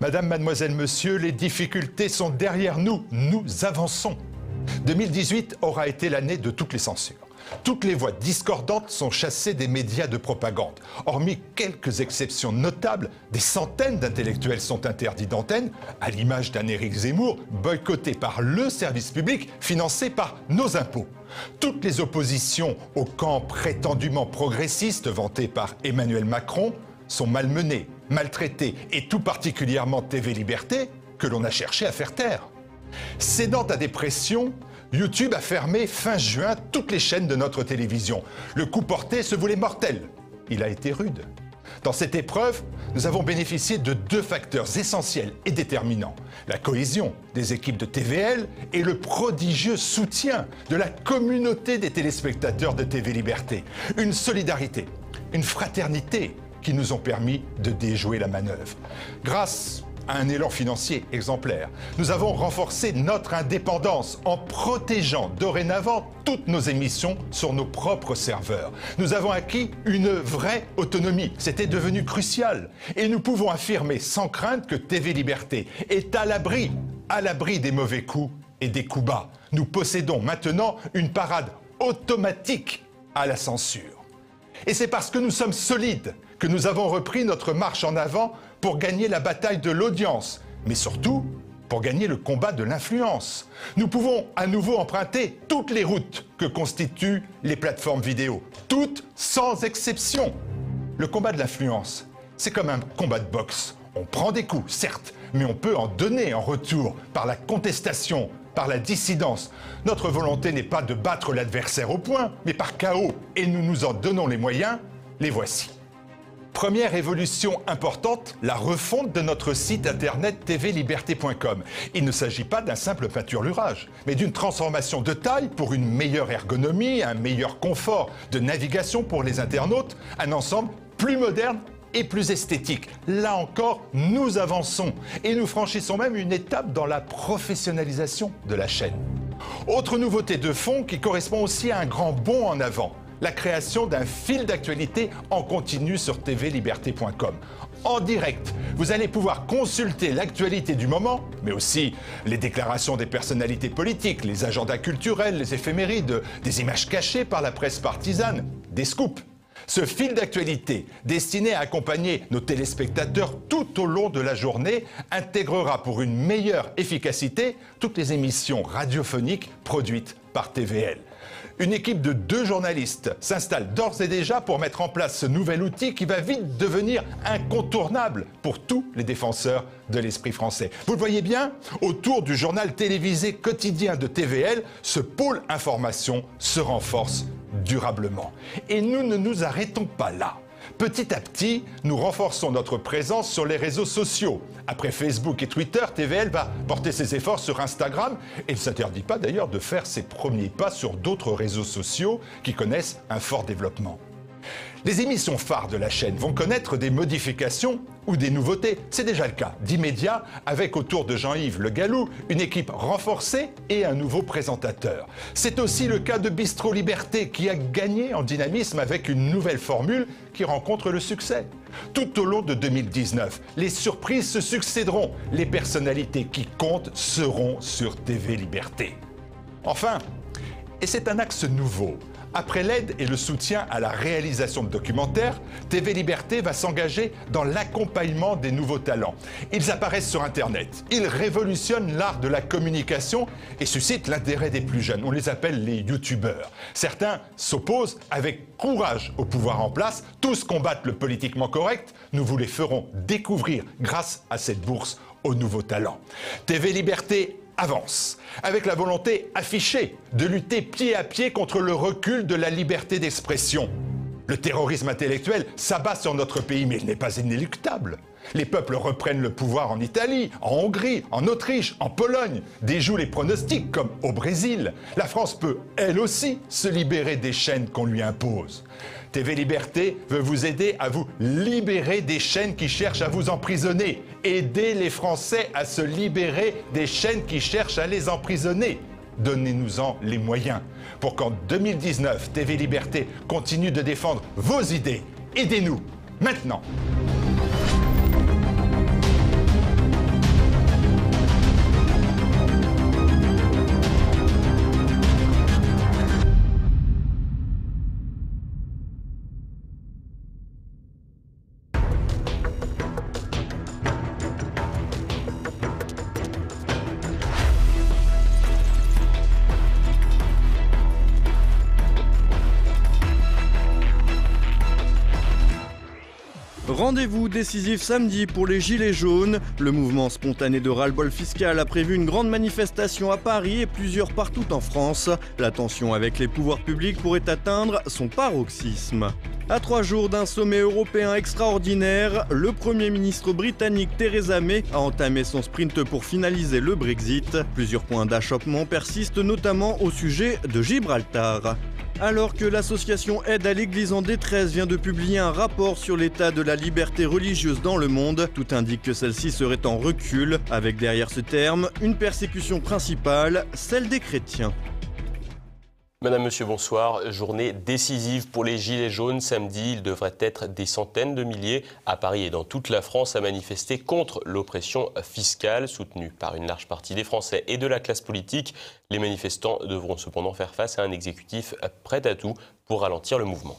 Madame, mademoiselle, monsieur, les difficultés sont derrière nous. Nous avançons. 2018 aura été l'année de toutes les censures. Toutes les voix discordantes sont chassées des médias de propagande. Hormis quelques exceptions notables, des centaines d'intellectuels sont interdits d'antenne, à l'image d'un Éric Zemmour, boycotté par le service public, financé par nos impôts. Toutes les oppositions au camp prétendument progressiste vanté par Emmanuel Macron sont malmenées, maltraitées, et tout particulièrement TV Liberté, que l'on a cherché à faire taire. Cédant à des pressions, YouTube a fermé fin juin toutes les chaînes de notre télévision. Le coup porté se voulait mortel. Il a été rude. Dans cette épreuve, nous avons bénéficié de deux facteurs essentiels et déterminants. La cohésion des équipes de TVL et le prodigieux soutien de la communauté des téléspectateurs de TV Liberté. Une solidarité, une fraternité qui nous ont permis de déjouer la manœuvre. Grâce à un élan financier exemplaire, nous avons renforcé notre indépendance en protégeant dorénavant toutes nos émissions sur nos propres serveurs. Nous avons acquis une vraie autonomie, c'était devenu crucial. Et nous pouvons affirmer sans crainte que TV Liberté est à l'abri des mauvais coups et des coups bas. Nous possédons maintenant une parade automatique à la censure. Et c'est parce que nous sommes solides que nous avons repris notre marche en avant pour gagner la bataille de l'audience, mais surtout pour gagner le combat de l'influence. Nous pouvons à nouveau emprunter toutes les routes que constituent les plateformes vidéo, toutes sans exception. Le combat de l'influence, c'est comme un combat de boxe. On prend des coups, certes, mais on peut en donner en retour par la contestation, par la dissidence. Notre volonté n'est pas de battre l'adversaire au poing, mais par chaos, et nous nous en donnons les moyens, les voici. Première évolution importante, la refonte de notre site internet tvliberté.com. Il ne s'agit pas d'un simple peinturlurage, mais d'une transformation de taille pour une meilleure ergonomie, un meilleur confort de navigation pour les internautes, un ensemble plus moderne et plus esthétique. Là encore, nous avançons et nous franchissons même une étape dans la professionnalisation de la chaîne. Autre nouveauté de fond qui correspond aussi à un grand bond en avant, la création d'un fil d'actualité en continu sur tvliberté.com. En direct, vous allez pouvoir consulter l'actualité du moment, mais aussi les déclarations des personnalités politiques, les agendas culturels, les éphémérides, des images cachées par la presse partisane, des scoops. Ce fil d'actualité, destiné à accompagner nos téléspectateurs tout au long de la journée, intégrera pour une meilleure efficacité toutes les émissions radiophoniques produites par TVL. Une équipe de 2 journalistes s'installe d'ores et déjà pour mettre en place ce nouvel outil qui va vite devenir incontournable pour tous les défenseurs de l'esprit français. Vous le voyez bien, autour du journal télévisé quotidien de TVL, ce pôle information se renforce durablement. Et nous ne nous arrêtons pas là. Petit à petit, nous renforçons notre présence sur les réseaux sociaux. Après Facebook et Twitter, TVL va porter ses efforts sur Instagram et ne s'interdit pas d'ailleurs de faire ses premiers pas sur d'autres réseaux sociaux qui connaissent un fort développement. Les émissions phares de la chaîne vont connaître des modifications ou des nouveautés. C'est déjà le cas d'Immédiat avec autour de Jean-Yves Le Gallou une équipe renforcée et un nouveau présentateur. C'est aussi le cas de Bistro Liberté qui a gagné en dynamisme avec une nouvelle formule qui rencontre le succès. Tout au long de 2019, les surprises se succéderont. Les personnalités qui comptent seront sur TV Liberté. Enfin, et c'est un axe nouveau, après l'aide et le soutien à la réalisation de documentaires, TV Liberté va s'engager dans l'accompagnement des nouveaux talents. Ils apparaissent sur Internet, ils révolutionnent l'art de la communication et suscitent l'intérêt des plus jeunes. On les appelle les youtubeurs. Certains s'opposent avec courage au pouvoir en place, tous combattent le politiquement correct. Nous vous les ferons découvrir grâce à cette bourse aux nouveaux talents. TV Liberté avance, avec la volonté affichée de lutter pied à pied contre le recul de la liberté d'expression. Le terrorisme intellectuel s'abat sur notre pays, mais il n'est pas inéluctable. Les peuples reprennent le pouvoir en Italie, en Hongrie, en Autriche, en Pologne, déjouent les pronostics comme au Brésil. La France peut, elle aussi, se libérer des chaînes qu'on lui impose. TV Liberté veut vous aider à vous libérer des chaînes qui cherchent à vous emprisonner. Aider les Français à se libérer des chaînes qui cherchent à les emprisonner. Donnez-nous-en les moyens pour qu'en 2019, TV Liberté continue de défendre vos idées. Aidez-nous, maintenant. Rendez-vous décisif samedi pour les Gilets jaunes. Le mouvement spontané de ras-le-bol fiscal a prévu une grande manifestation à Paris et plusieurs partout en France. La tension avec les pouvoirs publics pourrait atteindre son paroxysme. À 3 jours d'un sommet européen extraordinaire, le Premier ministre britannique Theresa May a entamé son sprint pour finaliser le Brexit. Plusieurs points d'achoppement persistent, notamment au sujet de Gibraltar. Alors que l'association Aide à l'Église en détresse vient de publier un rapport sur l'état de la liberté religieuse dans le monde, tout indique que celle-ci serait en recul, avec derrière ce terme une persécution principale, celle des chrétiens. Madame, Monsieur, bonsoir. Journée décisive pour les Gilets jaunes. Samedi, il devrait être des centaines de milliers à Paris et dans toute la France à manifester contre l'oppression fiscale soutenue par une large partie des Français et de la classe politique. Les manifestants devront cependant faire face à un exécutif prêt à tout pour ralentir le mouvement.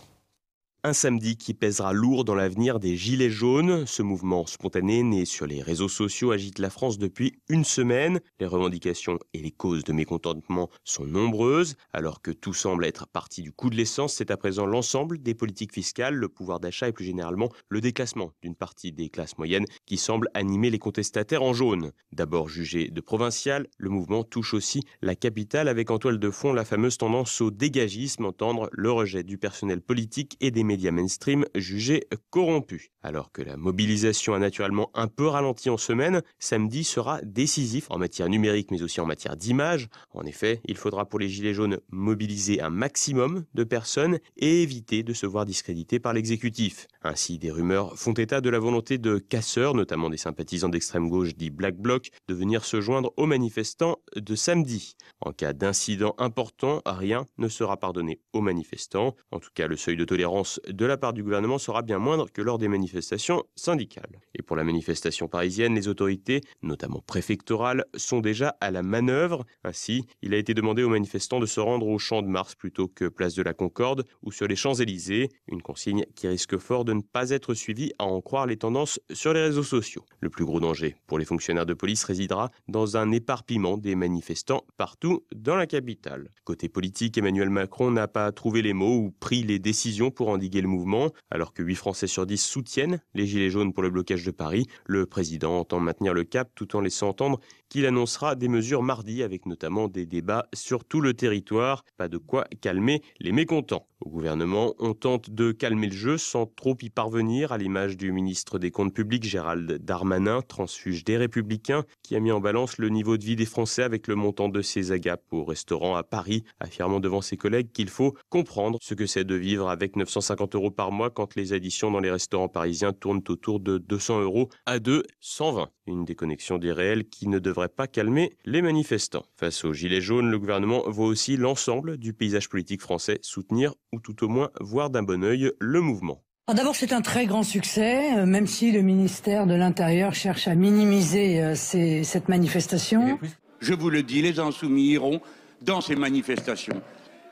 Un samedi qui pèsera lourd dans l'avenir des Gilets jaunes. Ce mouvement spontané né sur les réseaux sociaux agite la France depuis une semaine. Les revendications et les causes de mécontentement sont nombreuses. Alors que tout semble être parti du coût de l'essence, c'est à présent l'ensemble des politiques fiscales, le pouvoir d'achat et plus généralement le déclassement d'une partie des classes moyennes qui semble animer les contestataires en jaune. D'abord jugé de provincial, le mouvement touche aussi la capitale avec en toile de fond la fameuse tendance au dégagisme, entendre le rejet du personnel politique et des médias mainstream jugés corrompus. Alors que la mobilisation a naturellement un peu ralenti en semaine, samedi sera décisif en matière numérique mais aussi en matière d'image. En effet, il faudra pour les Gilets jaunes mobiliser un maximum de personnes et éviter de se voir discréditer par l'exécutif. Ainsi, des rumeurs font état de la volonté de casseurs, notamment des sympathisants d'extrême gauche dits Black Bloc, de venir se joindre aux manifestants de samedi. En cas d'incident important, rien ne sera pardonné aux manifestants. En tout cas, le seuil de tolérance de la part du gouvernement sera bien moindre que lors des manifestations syndicales. Et pour la manifestation parisienne, les autorités, notamment préfectorales, sont déjà à la manœuvre. Ainsi, il a été demandé aux manifestants de se rendre au Champ de Mars plutôt que place de la Concorde ou sur les Champs-Élysées. Une consigne qui risque fort de ne pas être suivie à en croire les tendances sur les réseaux sociaux. Le plus gros danger pour les fonctionnaires de police résidera dans un éparpillement des manifestants partout dans la capitale. Côté politique, Emmanuel Macron n'a pas trouvé les mots ou pris les décisions pour endiguer le mouvement. Alors que 8 Français sur 10 soutiennent les Gilets jaunes pour le blocage de Paris, le président entend maintenir le cap tout en laissant entendre qu'il annoncera des mesures mardi avec notamment des débats sur tout le territoire. Pas de quoi calmer les mécontents. Au gouvernement, on tente de calmer le jeu sans trop y parvenir, à l'image du ministre des Comptes publics Gérald Darmanin, transfuge des Républicains, qui a mis en balance le niveau de vie des Français avec le montant de ses agapes au restaurant à Paris, affirmant devant ses collègues qu'il faut comprendre ce que c'est de vivre avec 950 € par mois quand les additions dans les restaurants parisiens tournent autour de 200 € à 120. Une déconnexion des réels qui ne devrait pas calmer les manifestants. Face aux Gilets jaunes, le gouvernement voit aussi l'ensemble du paysage politique français soutenir ou tout au moins voir d'un bon œil le mouvement. D'abord, c'est un très grand succès, même si le ministère de l'Intérieur cherche à minimiser cette manifestation. Je vous le dis, les Insoumis iront dans ces manifestations.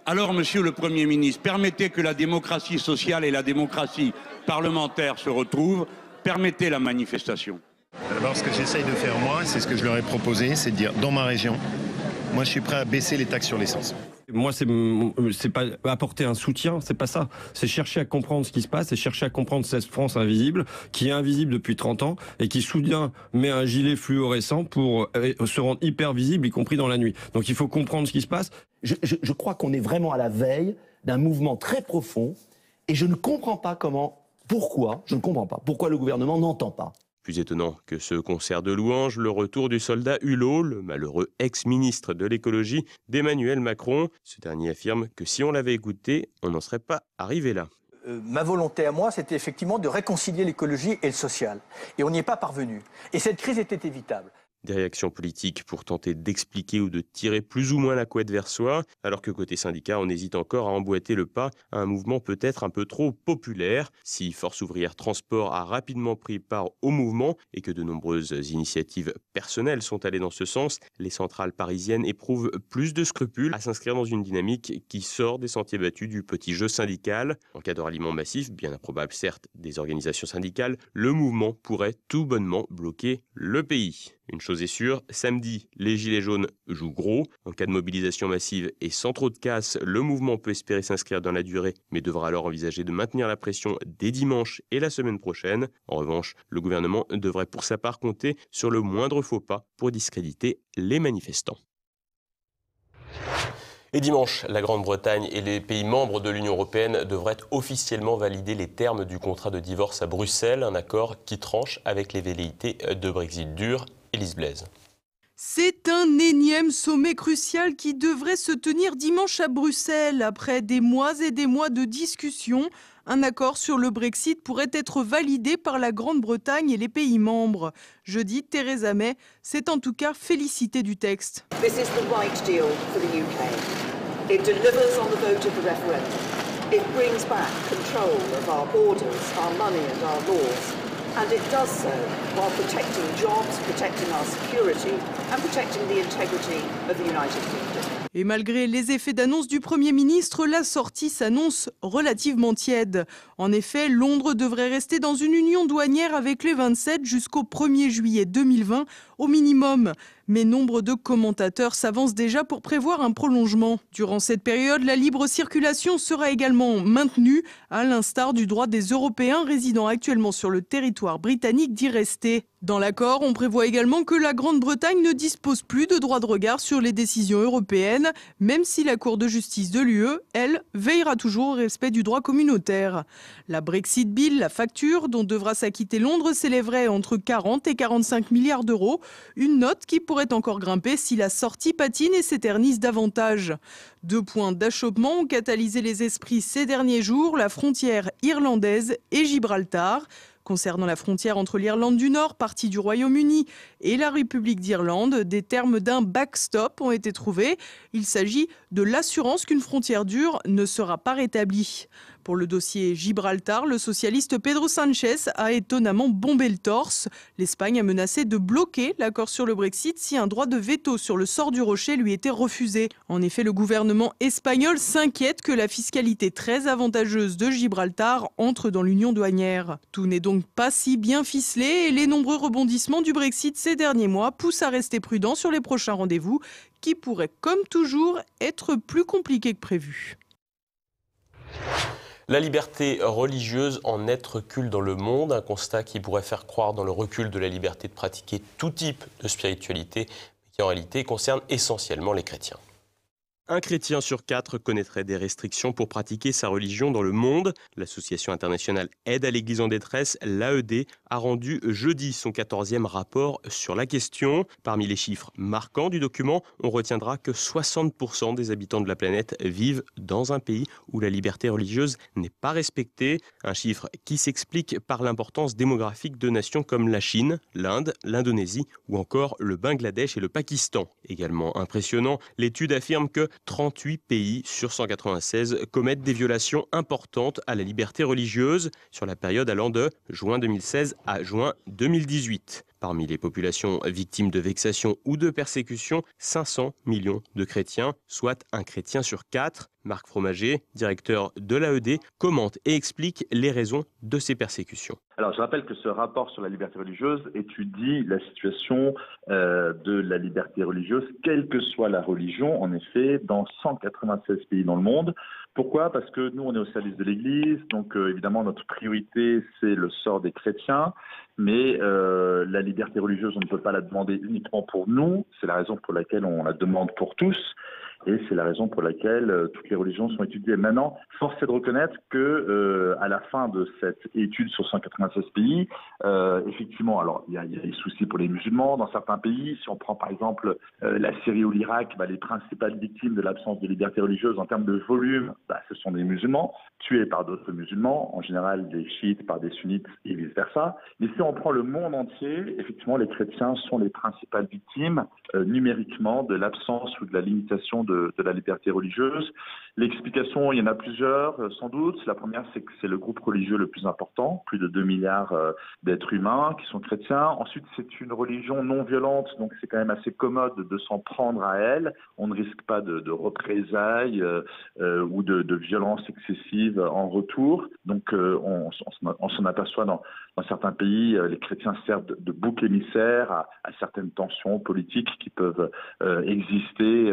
Alors, Monsieur le Premier ministre, permettez que la démocratie sociale et la démocratie parlementaire se retrouvent. Permettez la manifestation. D'abord, ce que j'essaye de faire moi, c'est ce que je leur ai proposé, c'est de dire, dans ma région, moi je suis prêt à baisser les taxes sur l'essence. Moi, c'est pas apporter un soutien, c'est pas ça. C'est chercher à comprendre ce qui se passe, c'est chercher à comprendre cette France invisible, qui est invisible depuis 30 ans et qui soudain met un gilet fluorescent pour se rendre hyper visible, y compris dans la nuit. Donc il faut comprendre ce qui se passe. Je crois qu'on est vraiment à la veille d'un mouvement très profond et je ne comprends pas pourquoi le gouvernement n'entend pas. Plus étonnant que ce concert de louanges, le retour du soldat Hulot, le malheureux ex-ministre de l'écologie d'Emmanuel Macron. Ce dernier affirme que si on l'avait écouté, on n'en serait pas arrivé là. Ma volonté à moi, c'était effectivement de réconcilier l'écologie et le social. Et on n'y est pas parvenu. Et cette crise était évitable. Des réactions politiques pour tenter d'expliquer ou de tirer plus ou moins la couette vers soi, alors que côté syndicat, on hésite encore à emboîter le pas à un mouvement peut-être un peu trop populaire. Si Force ouvrière Transport a rapidement pris part au mouvement et que de nombreuses initiatives personnelles sont allées dans ce sens, les centrales parisiennes éprouvent plus de scrupules à s'inscrire dans une dynamique qui sort des sentiers battus du petit jeu syndical. En cas de ralliement massif, bien improbable certes des organisations syndicales, le mouvement pourrait tout bonnement bloquer le pays. Une chose chose est sûr, samedi, les Gilets jaunes jouent gros. En cas de mobilisation massive et sans trop de casse, le mouvement peut espérer s'inscrire dans la durée, mais devra alors envisager de maintenir la pression dès dimanche et la semaine prochaine. En revanche, le gouvernement devrait pour sa part compter sur le moindre faux pas pour discréditer les manifestants. Et dimanche, la Grande-Bretagne et les pays membres de l'Union européenne devraient officiellement valider les termes du contrat de divorce à Bruxelles, un accord qui tranche avec les velléités de Brexit dur. Élise Blaise. C'est un énième sommet crucial qui devrait se tenir dimanche à Bruxelles. Après des mois et des mois de discussions, un accord sur le Brexit pourrait être validé par la Grande-Bretagne et les pays membres. Jeudi, Theresa May s'est en tout cas félicitée du texte. This is the right deal for the UK. It delivers on the vote of the referendum. It brings back control of our borders, our money and our laws. And it does so while protecting jobs, protecting our security and protecting the integrity of the United Kingdom. Et malgré les effets d'annonce du Premier ministre, la sortie s'annonce relativement tiède. En effet, Londres devrait rester dans une union douanière avec les 27 jusqu'au 1er juillet 2020 au minimum. Mais nombre de commentateurs s'avancent déjà pour prévoir un prolongement. Durant cette période, la libre circulation sera également maintenue, à l'instar du droit des Européens résidant actuellement sur le territoire britannique d'y rester. Dans l'accord, on prévoit également que la Grande-Bretagne ne dispose plus de droit de regard sur les décisions européennes, même si la Cour de justice de l'UE, elle, veillera toujours au respect du droit communautaire. La Brexit Bill, la facture dont devra s'acquitter Londres, s'élèverait entre 40 et 45 milliards d'euros, une note qui pourrait encore grimper si la sortie patine et s'éternise davantage. 2 points d'achoppement ont catalysé les esprits ces derniers jours, la frontière irlandaise et Gibraltar. Concernant la frontière entre l'Irlande du Nord, partie du Royaume-Uni, et la République d'Irlande, des termes d'un backstop ont été trouvés. Il s'agit de l'assurance qu'une frontière dure ne sera pas rétablie. Pour le dossier Gibraltar, le socialiste Pedro Sánchez a étonnamment bombé le torse. L'Espagne a menacé de bloquer l'accord sur le Brexit si un droit de veto sur le sort du rocher lui était refusé. En effet, le gouvernement espagnol s'inquiète que la fiscalité très avantageuse de Gibraltar entre dans l'union douanière. Tout n'est donc pas si bien ficelé et les nombreux rebondissements du Brexit ces derniers mois poussent à rester prudent sur les prochains rendez-vous qui pourraient, comme toujours, être plus compliqués que prévu. La liberté religieuse en net recul dans le monde, un constat qui pourrait faire croire dans le recul de la liberté de pratiquer tout type de spiritualité, mais qui en réalité concerne essentiellement les chrétiens. Un chrétien sur 4 connaîtrait des restrictions pour pratiquer sa religion dans le monde. L'association internationale Aide à l'Église en détresse, l'AED, a rendu jeudi son 14e rapport sur la question. Parmi les chiffres marquants du document, on retiendra que 60% des habitants de la planète vivent dans un pays où la liberté religieuse n'est pas respectée. Un chiffre qui s'explique par l'importance démographique de nations comme la Chine, l'Inde, l'Indonésie ou encore le Bangladesh et le Pakistan. Également impressionnant, l'étude affirme que 38 pays sur 196 commettent des violations importantes à la liberté religieuse sur la période allant de juin 2016 à juin 2018. Parmi les populations victimes de vexations ou de persécutions, 500 millions de chrétiens, soit un chrétien sur 4. Marc Fromager, directeur de l'AED, commente et explique les raisons de ces persécutions. Alors, je rappelle que ce rapport sur la liberté religieuse étudie la situation de la liberté religieuse, quelle que soit la religion, en effet, dans 196 pays dans le monde. Pourquoi ? Parce que nous, on est au service de l'Église, donc évidemment, notre priorité, c'est le sort des chrétiens, mais la liberté religieuse, on ne peut pas la demander uniquement pour nous, c'est la raison pour laquelle on la demande pour tous. Et c'est la raison pour laquelle toutes les religions sont étudiées. Maintenant, force est de reconnaître que à la fin de cette étude sur 196 pays, effectivement, alors il y a des soucis pour les musulmans dans certains pays. Si on prend par exemple la Syrie ou l'Irak, les principales victimes de l'absence de liberté religieuse en termes de volume, ce sont des musulmans tués par d'autres musulmans, en général des chiites par des sunnites et vice-versa. Mais si on prend le monde entier, effectivement, les chrétiens sont les principales victimes numériquement de l'absence ou de la limitation de de la liberté religieuse. L'explication, il y en a plusieurs, sans doute. La première, c'est que c'est le groupe religieux le plus important, plus de 2 milliards d'êtres humains qui sont chrétiens. Ensuite, c'est une religion non violente, donc c'est quand même assez commode de s'en prendre à elle. On ne risque pas de représailles ou de violences excessives en retour. Donc, on s'en aperçoit dans certains pays, les chrétiens servent de bouc émissaire à certaines tensions politiques qui peuvent exister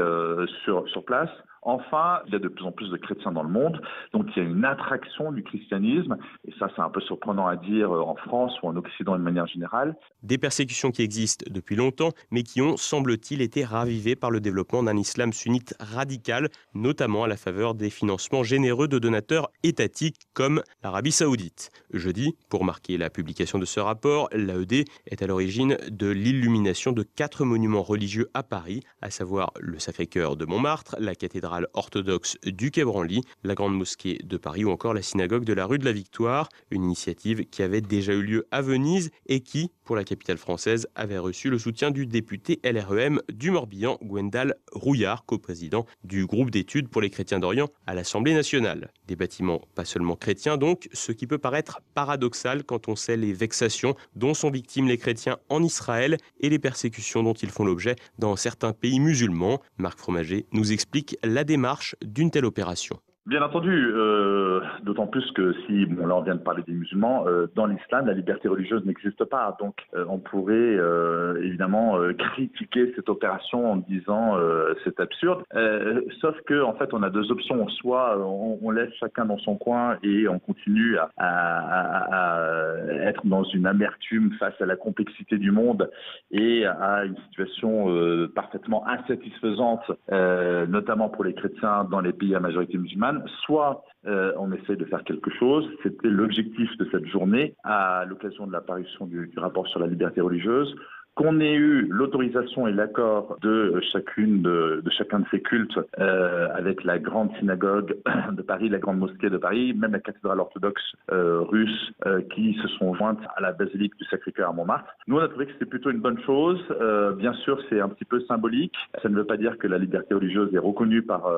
sur place. Enfin, il y a de plus en plus de chrétiens dans le monde, donc il y a une attraction du christianisme, et ça c'est un peu surprenant à dire en France ou en Occident de manière générale. Des persécutions qui existent depuis longtemps, mais qui ont, semble-t-il, été ravivées par le développement d'un islam sunnite radical, notamment à la faveur des financements généreux de donateurs étatiques comme l'Arabie Saoudite. Jeudi, pour marquer la publication de ce rapport, l'AED est à l'origine de l'illumination de 4 monuments religieux à Paris, à savoir le Sacré-Cœur de Montmartre, la cathédrale orthodoxe du Quai Branly, la Grande Mosquée de Paris ou encore la synagogue de la rue de la Victoire, une initiative qui avait déjà eu lieu à Venise et qui, pour la capitale française, avait reçu le soutien du député LREM du Morbihan, Gwendal Rouillard, coprésident du groupe d'études pour les chrétiens d'Orient à l'Assemblée nationale. Des bâtiments pas seulement chrétiens donc, ce qui peut paraître paradoxal quand on sait les vexations dont sont victimes les chrétiens en Israël et les persécutions dont ils font l'objet dans certains pays musulmans. Marc Fromager nous explique la démarche d'une telle opération. Bien entendu, d'autant plus que si, là on vient de parler des musulmans, dans l'islam, la liberté religieuse n'existe pas. Donc on pourrait évidemment critiquer cette opération en disant c'est absurde. Sauf que en fait on a 2 options. Soit on laisse chacun dans son coin et on continue à être dans une amertume face à la complexité du monde et à une situation parfaitement insatisfaisante, notamment pour les chrétiens dans les pays à majorité musulmane. Soit on essaie de faire quelque chose. C'était l'objectif de cette journée à l'occasion de l'apparition du rapport sur la liberté religieuse. Qu'on ait eu l'autorisation et l'accord de chacun de ces cultes avec la grande synagogue de Paris, la grande mosquée de Paris, même la cathédrale orthodoxe russe qui se sont jointes à la basilique du Sacré-Cœur à Montmartre. Nous, on a trouvé que c'était plutôt une bonne chose. Bien sûr, c'est un petit peu symbolique. Ça ne veut pas dire que la liberté religieuse est reconnue par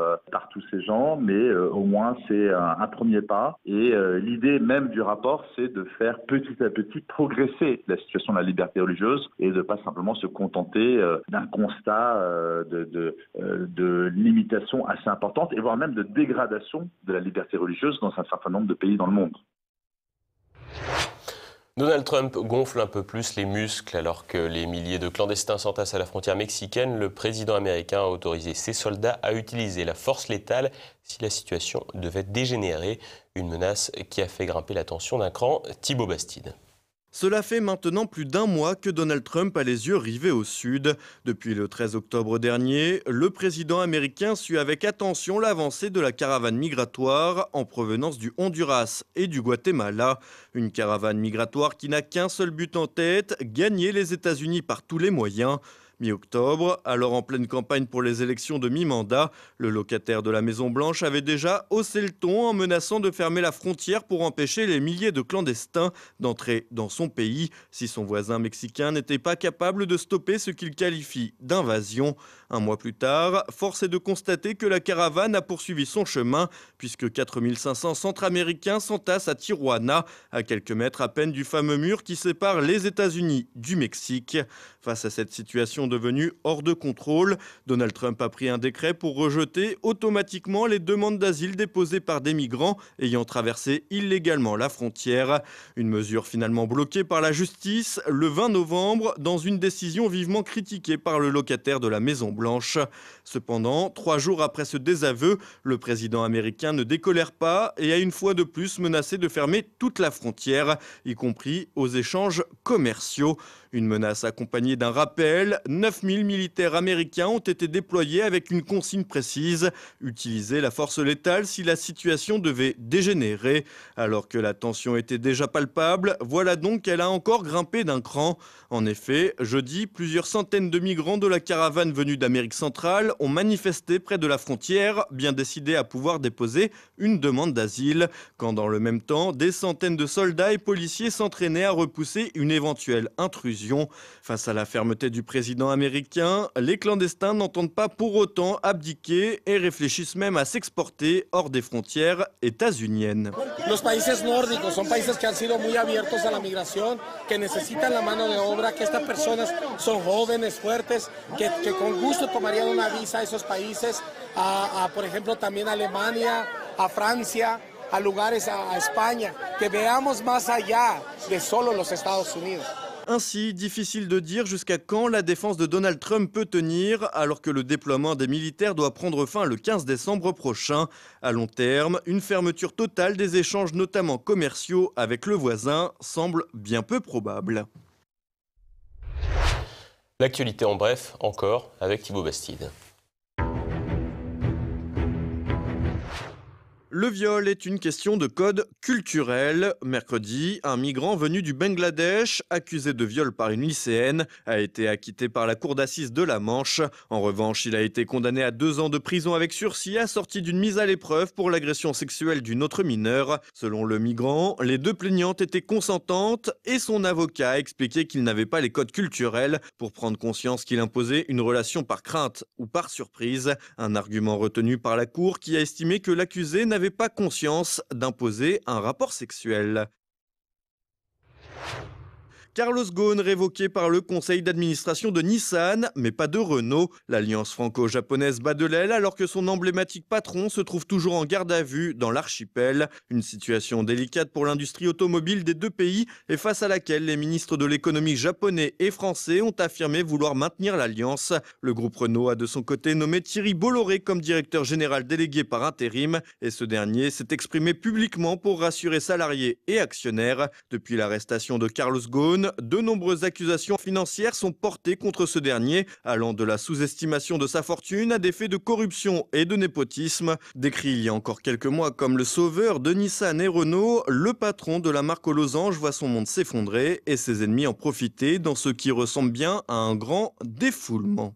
tous ces gens, mais au moins c'est un premier pas. Et l'idée même du rapport, c'est de faire petit à petit progresser la situation de la liberté religieuse et de pas simplement se contenter d'un constat de limitation assez importante et voire même de dégradation de la liberté religieuse dans un certain nombre de pays dans le monde. Donald Trump gonfle un peu plus les muscles alors que les milliers de clandestins s'entassent à la frontière mexicaine. Le président américain a autorisé ses soldats à utiliser la force létale si la situation devait dégénérer. Une menace qui a fait grimper la tension d'un cran. Thibaut Bastide. Cela fait maintenant plus d'1 mois que Donald Trump a les yeux rivés au sud. Depuis le 13 octobre dernier, le président américain suit avec attention l'avancée de la caravane migratoire en provenance du Honduras et du Guatemala. Une caravane migratoire qui n'a qu'un seul but en tête, gagner les États-Unis par tous les moyens. Mi-octobre, alors en pleine campagne pour les élections de mi-mandat, le locataire de la Maison-Blanche avait déjà haussé le ton en menaçant de fermer la frontière pour empêcher les milliers de clandestins d'entrer dans son pays si son voisin mexicain n'était pas capable de stopper ce qu'il qualifie d'invasion. 1 mois plus tard, force est de constater que la caravane a poursuivi son chemin puisque 4500 Centra-Américains s'entassent à Tijuana, à quelques mètres à peine du fameux mur qui sépare les États-Unis du Mexique. Face à cette situation devenue hors de contrôle, Donald Trump a pris un décret pour rejeter automatiquement les demandes d'asile déposées par des migrants ayant traversé illégalement la frontière. Une mesure finalement bloquée par la justice le 20 novembre dans une décision vivement critiquée par le locataire de la Maison-Blanche. Cependant, 3 jours après ce désaveu, le président américain ne décolère pas et a une fois de plus menacé de fermer toute la frontière, y compris aux échanges commerciaux. Une menace accompagnée d'un rappel, 9000 militaires américains ont été déployés avec une consigne précise, utiliser la force létale si la situation devait dégénérer. Alors que la tension était déjà palpable, voilà donc qu'elle a encore grimpé d'un cran. En effet, jeudi, plusieurs centaines de migrants de la caravane venue d'Amérique centrale ont manifesté près de la frontière, bien décidés à pouvoir déposer une demande d'asile, quand dans le même temps, des centaines de soldats et policiers s'entraînaient à repousser une éventuelle intrusion. Face à la fermeté du président président américain, les clandestins n'entendent pas pour autant abdiquer et réfléchissent même à s'exporter hors des frontières états-uniennes. Los países nórdicos son países que han sido muy abiertos a la migración, que necesitan la mano de obra, que estas personas son jóvenes, fuertes, que con gusto tomarían una visa a esos países, por ejemplo, también a Alemania, a Francia, a lugares, a España, que veamos más allá de solo los Estados Unidos. Ainsi, difficile de dire jusqu'à quand la défense de Donald Trump peut tenir, alors que le déploiement des militaires doit prendre fin le 15 décembre prochain. À long terme, une fermeture totale des échanges, notamment commerciaux, avec le voisin, semble bien peu probable. L'actualité en bref, encore, avec Thibaut Bastide. Le viol est une question de code culturel. Mercredi, un migrant venu du Bangladesh, accusé de viol par une lycéenne, a été acquitté par la cour d'assises de la Manche. En revanche, il a été condamné à 2 ans de prison avec sursis, assorti d'une mise à l'épreuve pour l'agression sexuelle d'une autre mineure. Selon le migrant, les 2 plaignantes étaient consentantes et son avocat a expliqué qu'il n'avait pas les codes culturels pour prendre conscience qu'il imposait une relation par crainte ou par surprise. Un argument retenu par la cour qui a estimé que l'accusé n'avait pas conscience d'imposer un rapport sexuel. Carlos Ghosn révoqué par le conseil d'administration de Nissan, mais pas de Renault. L'alliance franco-japonaise bat de l'aile alors que son emblématique patron se trouve toujours en garde à vue dans l'archipel. Une situation délicate pour l'industrie automobile des 2 pays et face à laquelle les ministres de l'économie japonais et français ont affirmé vouloir maintenir l'alliance. Le groupe Renault a de son côté nommé Thierry Bolloré comme directeur général délégué par intérim et ce dernier s'est exprimé publiquement pour rassurer salariés et actionnaires. Depuis l'arrestation de Carlos Ghosn, de nombreuses accusations financières sont portées contre ce dernier, allant de la sous-estimation de sa fortune à des faits de corruption et de népotisme. Décrit il y a encore quelques mois comme le sauveur de Nissan et Renault, le patron de la marque aux losanges voit son monde s'effondrer et ses ennemis en profiter dans ce qui ressemble bien à un grand défoulement.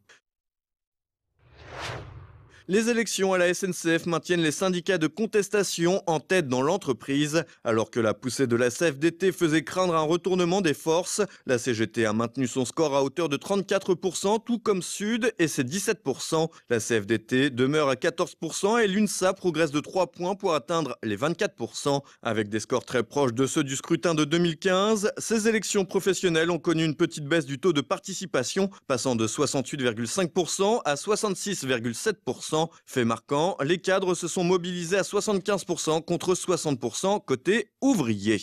Les élections à la SNCF maintiennent les syndicats de contestation en tête dans l'entreprise. Alors que la poussée de la CFDT faisait craindre un retournement des forces, la CGT a maintenu son score à hauteur de 34%, tout comme Sud et ses 17%. La CFDT demeure à 14% et l'UNSA progresse de 3 points pour atteindre les 24%. Avec des scores très proches de ceux du scrutin de 2015, ces élections professionnelles ont connu une petite baisse du taux de participation, passant de 68,5% à 66,7%. Fait marquant, les cadres se sont mobilisés à 75% contre 60% côté ouvrier.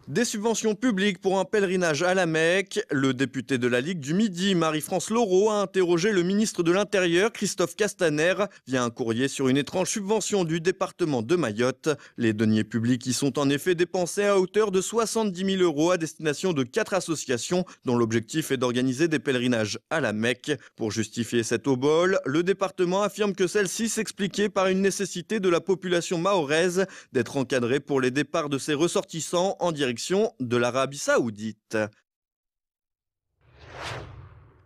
Des subventions publiques pour un pèlerinage à la Mecque. Le député de la Ligue du Midi, Marie-France Laureau, a interrogé le ministre de l'Intérieur, Christophe Castaner, via un courrier sur une étrange subvention du département de Mayotte. Les deniers publics y sont en effet dépensés à hauteur de 70 000 € à destination de 4 associations dont l'objectif est d'organiser des pèlerinages à la Mecque. Pour justifier cet obol, le département affirme que celle-ci s'expliquait par une nécessité de la population mahoraise d'être encadrée pour les départs de ses ressortissants en direction de l'Arabie Saoudite.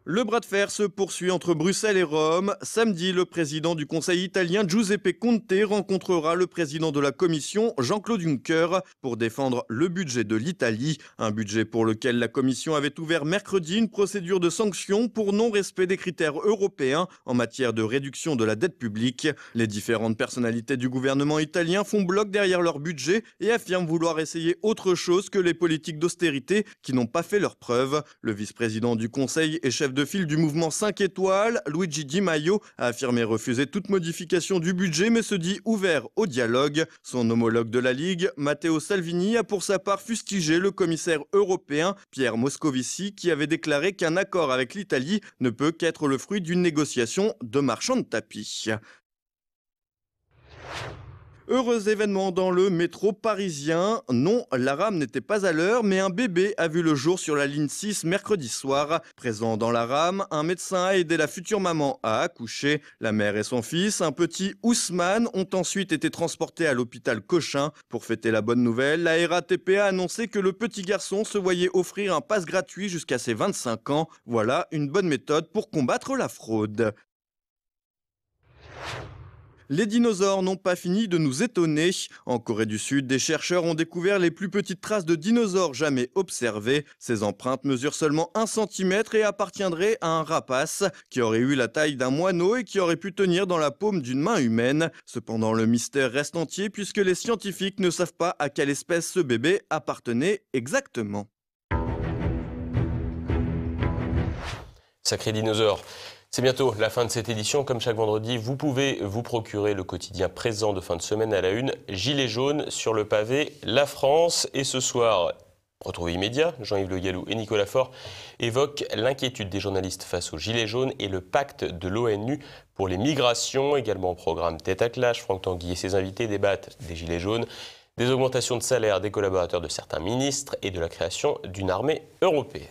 Le bras de fer se poursuit entre Bruxelles et Rome. Samedi, le président du Conseil italien Giuseppe Conte rencontrera le président de la Commission Jean-Claude Juncker pour défendre le budget de l'Italie. Un budget pour lequel la Commission avait ouvert mercredi une procédure de sanction pour non-respect des critères européens en matière de réduction de la dette publique. Les différentes personnalités du gouvernement italien font bloc derrière leur budget et affirment vouloir essayer autre chose que les politiques d'austérité qui n'ont pas fait leurs preuves. Le vice-président du Conseil et chef de file du mouvement 5 étoiles, Luigi Di Maio, a affirmé refuser toute modification du budget mais se dit ouvert au dialogue. Son homologue de la Ligue, Matteo Salvini, a pour sa part fustigé le commissaire européen Pierre Moscovici qui avait déclaré qu'un accord avec l'Italie ne peut qu'être le fruit d'une négociation de marchand de tapis. Heureux événement dans le métro parisien. Non, la rame n'était pas à l'heure, mais un bébé a vu le jour sur la ligne 6 mercredi soir. Présent dans la rame, un médecin a aidé la future maman à accoucher. La mère et son fils, un petit Ousmane, ont ensuite été transportés à l'hôpital Cochin. Pour fêter la bonne nouvelle, la RATP a annoncé que le petit garçon se voyait offrir un pass gratuit jusqu'à ses 25 ans. Voilà une bonne méthode pour combattre la fraude. Les dinosaures n'ont pas fini de nous étonner. En Corée du Sud, des chercheurs ont découvert les plus petites traces de dinosaures jamais observées. Ces empreintes mesurent seulement 1 cm et appartiendraient à un rapace qui aurait eu la taille d'un moineau et qui aurait pu tenir dans la paume d'une main humaine. Cependant, le mystère reste entier puisque les scientifiques ne savent pas à quelle espèce ce bébé appartenait exactement. Sacré dinosaure. C'est bientôt la fin de cette édition. Comme chaque vendredi, vous pouvez vous procurer le quotidien présent de fin de semaine à la une. Gilets jaunes sur le pavé, la France. Et ce soir, retrouvez immédiat, Jean-Yves Le Gallou et Nicolas Faure évoquent l'inquiétude des journalistes face aux Gilets jaunes et le pacte de l'ONU pour les migrations. Également au programme Tête à Clash, Franck Tanguy et ses invités débattent des Gilets jaunes, des augmentations de salaire des collaborateurs de certains ministres et de la création d'une armée européenne.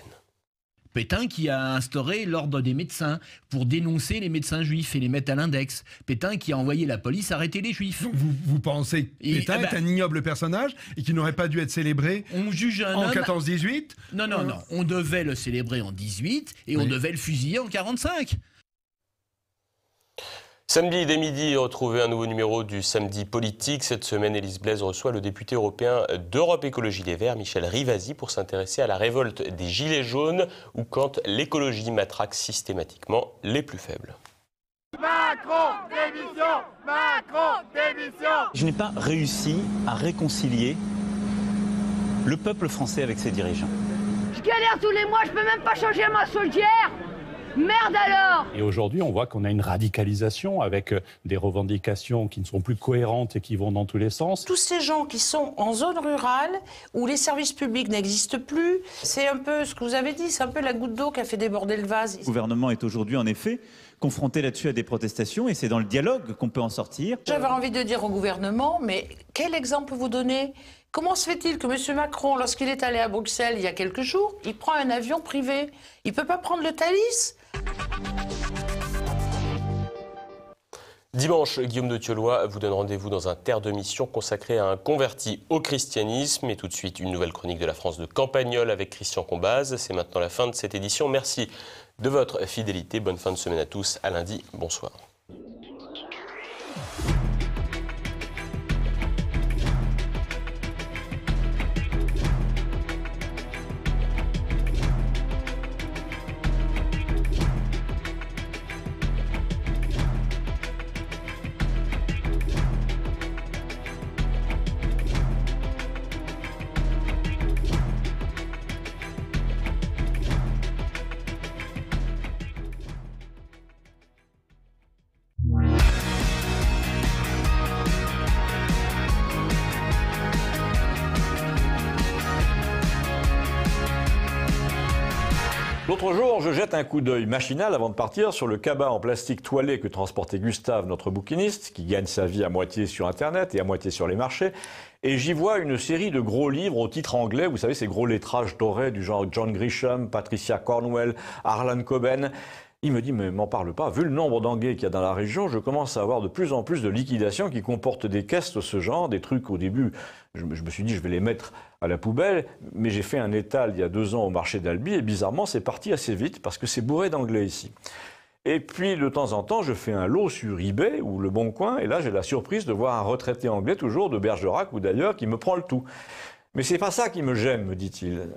Pétain qui a instauré l'ordre des médecins pour dénoncer les médecins juifs et les mettre à l'index. Pétain qui a envoyé la police arrêter les juifs. Donc vous pensez que Pétain est un ignoble personnage et qu'il n'aurait pas dû être célébré en 14-18 ? Non. On devait le célébrer en 18 et on devait le fusiller en 45. Samedi, dès midi, retrouvez un nouveau numéro du Samedi Politique. Cette semaine, Élise Blaise reçoit le député européen d'Europe Écologie Les Verts, Michel Rivasi, pour s'intéresser à la révolte des Gilets jaunes ou quand l'écologie matraque systématiquement les plus faibles. Macron, démission! Macron, démission! Je n'ai pas réussi à réconcilier le peuple français avec ses dirigeants. Je galère tous les mois, je peux même pas changer ma chaudière! Merde alors! Et aujourd'hui, on voit qu'on a une radicalisation avec des revendications qui ne sont plus cohérentes et qui vont dans tous les sens. Tous ces gens qui sont en zone rurale, où les services publics n'existent plus, c'est un peu ce que vous avez dit, c'est un peu la goutte d'eau qui a fait déborder le vase. Le gouvernement est aujourd'hui, en effet, confronté là-dessus à des protestations et c'est dans le dialogue qu'on peut en sortir. J'avais envie de dire au gouvernement, mais quel exemple vous donnez ? Comment se fait-il que M. Macron, lorsqu'il est allé à Bruxelles il y a quelques jours, il prend un avion privé? Il ne peut pas prendre le Thalys? Dimanche, Guillaume de Thieulois vous donne rendez-vous dans un Terre de Mission consacré à un converti au christianisme. Et tout de suite, une nouvelle chronique de la France de Campagnol avec Christian Combaz. C'est maintenant la fin de cette édition. Merci de votre fidélité. Bonne fin de semaine à tous. À lundi. Bonsoir. L'autre jour, je jette un coup d'œil machinal avant de partir sur le cabas en plastique toilé que transportait Gustave, notre bouquiniste, qui gagne sa vie à moitié sur Internet et à moitié sur les marchés. Et j'y vois une série de gros livres au titre anglais, vous savez, ces gros lettrages dorés du genre John Grisham, Patricia Cornwell, Harlan Coben. Il me dit, mais m'en parle pas, vu le nombre d'anglais qu'il y a dans la région, je commence à avoir de plus en plus de liquidations qui comportent des caisses de ce genre, des trucs au début, je me suis dit je vais les mettre à la poubelle, mais j'ai fait un étal il y a 2 ans au marché d'Albi et bizarrement c'est parti assez vite parce que c'est bourré d'anglais ici. Et puis de temps en temps je fais un lot sur eBay ou Le Bon Coin et là j'ai la surprise de voir un retraité anglais toujours de Bergerac ou d'ailleurs qui me prend le tout. Mais c'est pas ça qui me gêne, me dit-il.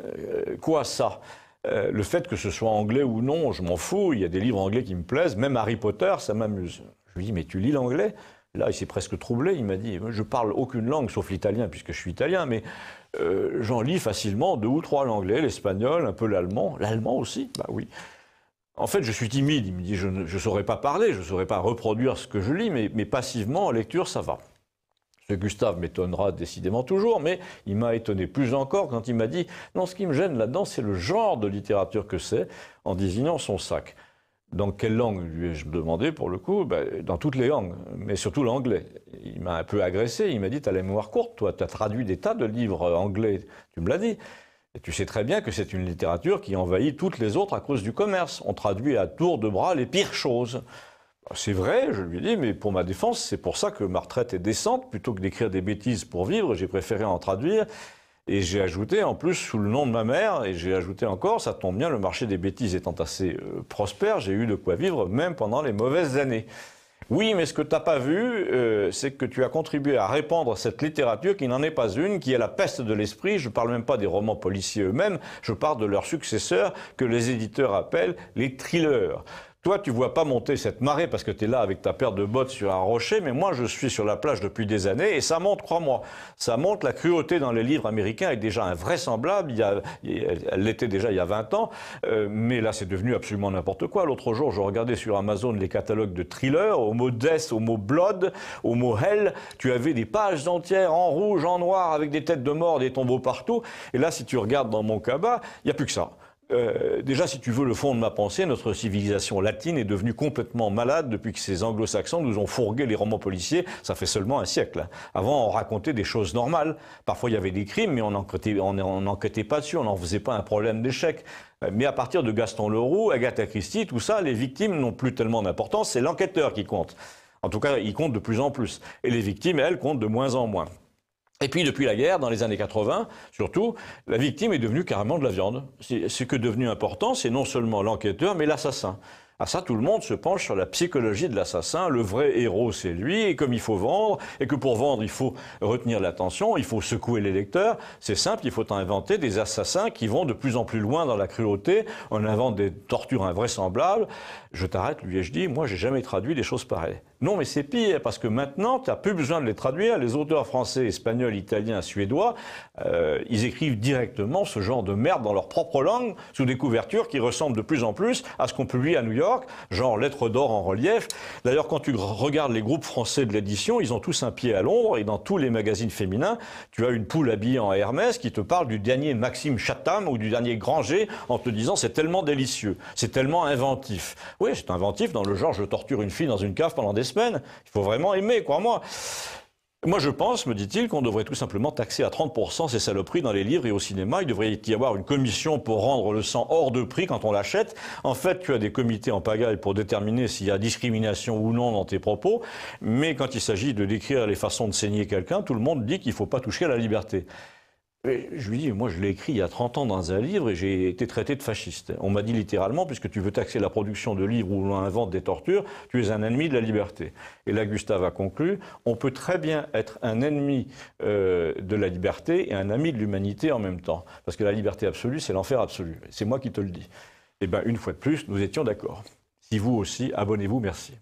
Quoi ça ? Le fait que ce soit anglais ou non, je m'en fous, il y a des livres anglais qui me plaisent, même Harry Potter, ça m'amuse. Je lui dis, mais tu lis l'anglais ? Là, il s'est presque troublé, il m'a dit, je parle aucune langue sauf l'italien, puisque je suis italien, mais j'en lis facilement 2 ou 3 l'anglais, l'espagnol, un peu l'allemand. L'allemand aussi ? Bah oui. En fait, je suis timide, il me dit, je ne saurais pas parler, je ne saurais pas reproduire ce que je lis, mais passivement, en lecture, ça va. Ce Gustave m'étonnera décidément toujours, mais il m'a étonné plus encore quand il m'a dit « Non, ce qui me gêne là-dedans, c'est le genre de littérature que c'est », en désignant son sac. Dans quelle langue lui ai-je demandé pour le coup ? Dans toutes les langues, mais surtout l'anglais. Il m'a un peu agressé, il m'a dit « T'as la mémoire courte, toi, t'as traduit des tas de livres anglais, tu me l'as dit. Et tu sais très bien que c'est une littérature qui envahit toutes les autres à cause du commerce. On traduit à tour de bras les pires choses. » C'est vrai, je lui ai dit, mais pour ma défense, c'est pour ça que ma retraite est décente. Plutôt que d'écrire des bêtises pour vivre, j'ai préféré en traduire. Et j'ai ajouté, en plus, sous le nom de ma mère, et j'ai ajouté encore, ça tombe bien, le marché des bêtises étant assez prospère, j'ai eu de quoi vivre même pendant les mauvaises années. Oui, mais ce que tu n'as pas vu, c'est que tu as contribué à répandre cette littérature qui n'en est pas une, qui est la peste de l'esprit. Je ne parle même pas des romans policiers eux-mêmes, je parle de leurs successeurs que les éditeurs appellent les thrillers. Toi, tu ne vois pas monter cette marée parce que tu es là avec ta paire de bottes sur un rocher, mais moi, je suis sur la plage depuis des années et ça monte, crois-moi. Ça monte, la cruauté dans les livres américains est déjà invraisemblable. Elle l'était déjà il y a 20 ans, mais là, c'est devenu absolument n'importe quoi. L'autre jour, je regardais sur Amazon les catalogues de thrillers, au mot death, au mot blood, au mot hell. Tu avais des pages entières en rouge, en noir, avec des têtes de mort, des tombeaux partout. Et là, si tu regardes dans mon cabas, il n'y a plus que ça. Déjà, si tu veux le fond de ma pensée, notre civilisation latine est devenue complètement malade depuis que ces anglo-saxons nous ont fourgué les romans policiers. Ça fait seulement un siècle. Avant, on racontait des choses normales. Parfois, il y avait des crimes, mais on n'enquêtait pas dessus, on n'en faisait pas un problème d'échec. Mais à partir de Gaston Leroux, Agatha Christie, tout ça, les victimes n'ont plus tellement d'importance. C'est l'enquêteur qui compte. En tout cas, il compte de plus en plus. Et les victimes, elles, comptent de moins en moins. Et puis, depuis la guerre, dans les années 80, surtout, la victime est devenue carrément de la viande. Ce qui est devenu important, c'est non seulement l'enquêteur, mais l'assassin. À ça, tout le monde se penche sur la psychologie de l'assassin. Le vrai héros, c'est lui, et comme il faut vendre, et que pour vendre, il faut retenir l'attention, il faut secouer les lecteurs, c'est simple, il faut inventer des assassins qui vont de plus en plus loin dans la cruauté. On invente des tortures invraisemblables. Je t'arrête, lui ai-je dit, moi, j'ai jamais traduit des choses pareilles. Non, mais c'est pire, parce que maintenant, tu n'as plus besoin de les traduire. Les auteurs français, espagnols, italiens, suédois, ils écrivent directement ce genre de merde dans leur propre langue, sous des couvertures qui ressemblent de plus en plus à ce qu'on publie à New York, genre lettres d'or en relief. D'ailleurs, quand tu regardes les groupes français de l'édition, ils ont tous un pied à Londres, et dans tous les magazines féminins, tu as une poule habillée en Hermès qui te parle du dernier Maxime Chatham ou du dernier Granger en te disant c'est tellement délicieux, c'est tellement inventif. Oui, c'est inventif dans le genre je torture une fille dans une cave pendant des semaines. Il faut vraiment aimer, crois-moi. Moi, je pense, me dit-il, qu'on devrait tout simplement taxer à 30% ces saloperies dans les livres et au cinéma. Il devrait y avoir une commission pour rendre le sang hors de prix quand on l'achète. En fait, tu as des comités en pagaille pour déterminer s'il y a discrimination ou non dans tes propos. Mais quand il s'agit de décrire les façons de saigner quelqu'un, tout le monde dit qu'il ne faut pas toucher à la liberté. Et je lui dis, moi je l'ai écrit il y a 30 ans dans un livre et j'ai été traité de fasciste. On m'a dit littéralement, puisque tu veux taxer la production de livres où l'on invente des tortures, tu es un ennemi de la liberté. Et là, Gustave a conclu, on peut très bien être un ennemi de la liberté et un ami de l'humanité en même temps. Parce que la liberté absolue, c'est l'enfer absolu. C'est moi qui te le dis. Eh bien, une fois de plus, nous étions d'accord. Si vous aussi, abonnez-vous, merci.